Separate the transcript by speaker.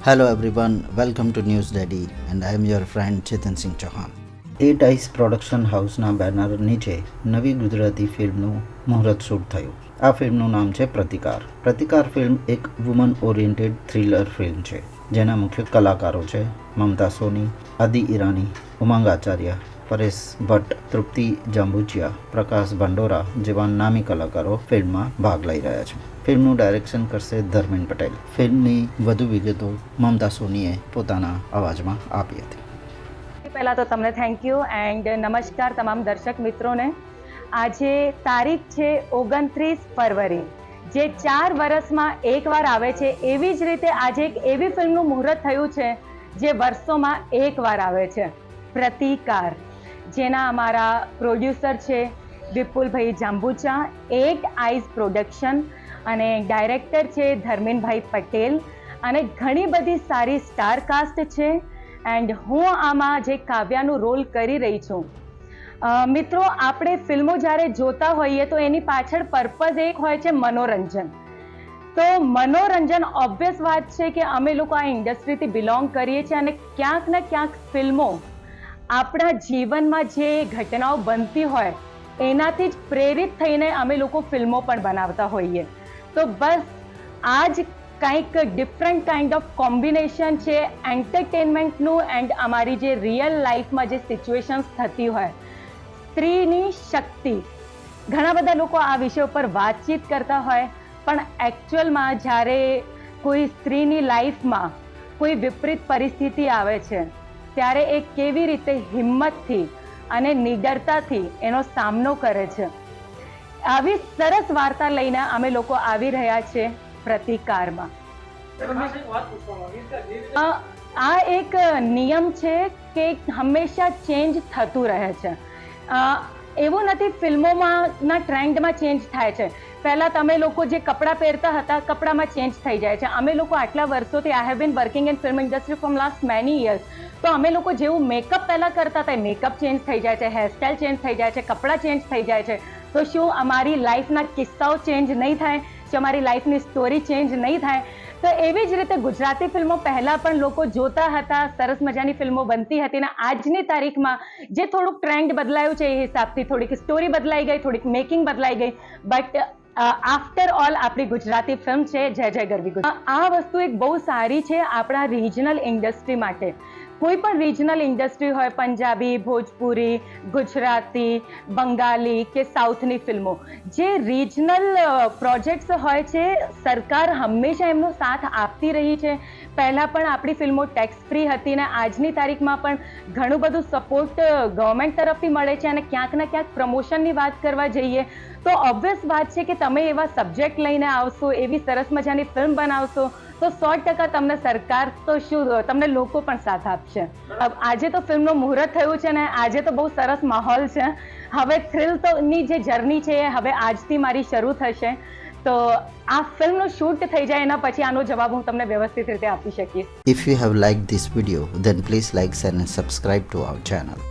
Speaker 1: Hello everyone, welcome to News Daddy and I am your friend Chetan Singh Chauhan. 8 Eyes production હાઉસના banner નીચે નવી ગુજરાતી ફિલ્મનું મુહૂર્ત shoot થયું. આ ફિલ્મનું નામ છે પ્રતિકાર. પ્રતિકાર ફિલ્મ એક વુમન ઓરિએન્ટેડ થ્રિલર ફિલ્મ છે જેના મુખ્ય કલાકારો છે મમતા સોની, આદિ ઈરાની, ઉમંગ આચાર્ય, પરેશ ભટ્ટ, તૃપ્તિ જાંબુચિયા, પ્રકાશ ભંડોરા જેવા નામી કલાકારો ફિલ્મમાં ભાગ લઈ રહ્યા છે. ફિલ્મનું ડાયરેક્શન કરશે ધર્મેન્દ્ર પટેલ. ફિલ્મની વધુ વિગતો મમતા સોનીએ પોતાના અવાજમાં આપી હતી.
Speaker 2: પહેલાં તો તમને થેન્ક યુ એન્ડ નમસ્કાર તમામ દર્શક મિત્રોને. આજે તારીખ છે 29 ફરવરી, જે 4 વર્ષમાં એકવાર આવે છે. એવી જ રીતે આજે એક એવી ફિલ્મનું મુહૂર્ત થયું છે જે વર્ષોમાં એકવાર આવે છે, પ્રતિકાર, જેના અમારા પ્રોડ્યુસર છે વિપુલભાઈ જાંબુચા, 8 આઈઝ પ્રોડક્શન, અને ડાયરેક્ટર છે ધર્મેન્દ્રભાઈ પટેલ, અને ઘણી બધી સારી સ્ટાર કાસ્ટ છે. એન્ડ હું આમાં જે કાવ્યાનું રોલ કરી રહી છું. મિત્રો, આપણે ફિલ્મો જ્યારે જોતા હોઈએ તો એની પાછળ પર્પઝ એક હોય છે મનોરંજન. તો મનોરંજન ઓબ્વિયસ વાત છે કે અમે લોકો આ ઇન્ડસ્ટ્રીથી બિલોંગ કરીએ છીએ અને ક્યાંક ને ક્યાંક ફિલ્મો આપણા જીવનમાં જે ઘટનાઓ બનતી હોય એનાથી જ પ્રેરિત થઈને અમે લોકો ફિલ્મો પણ બનાવતા હોઈએ. તો બસ આ જ કંઈક ડિફરન્ટ કાઇન્ડ ઓફ કોમ્બિનેશન છે એન્ટરટેનમેન્ટનું એન્ડ અમારી જે રિયલ લાઈફમાં જે સિચ્યુએશન્સ થતી હોય, સ્ત્રીની શક્તિ. ઘણા બધા લોકો આ વિષય ઉપર વાતચીત કરતા હોય, પણ એકચ્યુઅલમાં જ્યારે કોઈ સ્ત્રીની લાઈફમાં કોઈ વિપરીત પરિસ્થિતિ આવે છે ત્યારે એ કેવી રીતે હિંમતથી અને નિડરતાથી એનો સામનો કરે છે, આવી સરસ વાર્તા લઈને અમે લોકો આવી રહ્યા છે પ્રતિકારમાં. આ એક નિયમ છે કે હંમેશા ચેન્જ થતું રહે છે. એવું નથી ફિલ્મોમાં ના ટ્રેન્ડમાં ચેન્જ થાય છે. પહેલાં તમે લોકો જે કપડાં પહેરતા હતા, કપડામાં ચેન્જ થઈ જાય છે. અમે લોકો આટલા વર્ષોથી I have been working in film industry from last many years. તો અમે લોકો જેવું મેકઅપ પહેલાં કરતા હતા, મેકઅપ ચેન્જ થઈ જાય છે, હેરસ્ટાઈલ ચેન્જ થઈ જાય છે, કપડાં ચેન્જ થઈ જાય છે. તો શું અમારી લાઈફના કિસ્સાઓ ચેન્જ નહીં થાય? શું અમારી લાઈફની સ્ટોરી ચેન્જ નહીં થાય? તો એવી જ રીતે ગુજરાતી ફિલ્મો પહેલાં પણ લોકો જોતા હતા, સરસ મજાની ફિલ્મો બનતી હતી, અને આજની તારીખમાં જે થોડુંક ટ્રેન્ડ બદલાયું છે એ હિસાબથી થોડીક સ્ટોરી બદલાઈ ગઈ, થોડીક મેકિંગ બદલાઈ ગઈ, બટ આફ્ટર ઓલ આપણી ગુજરાતી ફિલ્મ છે જય જય ગરવી ગુજરાત. આ વસ્તુ એક બહુ સારી છે આપણા રિજનલ ઇન્ડસ્ટ્રી માટે. કોઈ પણ રિજનલ ઇન્ડસ્ટ્રી હોય, પંજાબી, ભોજપુરી, ગુજરાતી, બંગાળી કે સાઉથની ફિલ્મો, જે રિજનલ પ્રોજેક્ટ્સ હોય છે, સરકાર હંમેશા એમનો સાથ આપતી રહી છે. પહેલાં પણ આપણી ફિલ્મો ટેક્સ ફ્રી હતી ને આજની તારીખમાં પણ ઘણું બધું સપોર્ટ ગવર્મેન્ટ તરફથી મળે છે. અને ક્યાંક ને ક્યાંક પ્રમોશનની વાત કરવા જઈએ તો ઓબ્વિયસ વાત છે કે તમે એવા સબ્જેક્ટ લઈને આવશો, એવી સરસ મજાની ફિલ્મ બનાવશો તો 100% તમને સરકાર તો શું, તમને લોકો પણ સાથ આપશે. આજે તો ફિલ્મનું મુહૂર્ત થયું છે ને આજે તો બહુ સરસ માહોલ છે. હવે થ્રિલ ની જે જર્ની છે એ હવે આજથી મારી શરૂ થશે. તો આ ફિલ્મનું શૂટ થઈ જાય એના પછી આનો જવાબ હું તમને વ્યવસ્થિત રીતે આપી શકીશ.
Speaker 1: If you have liked this video, then please like, share and subscribe to our channel.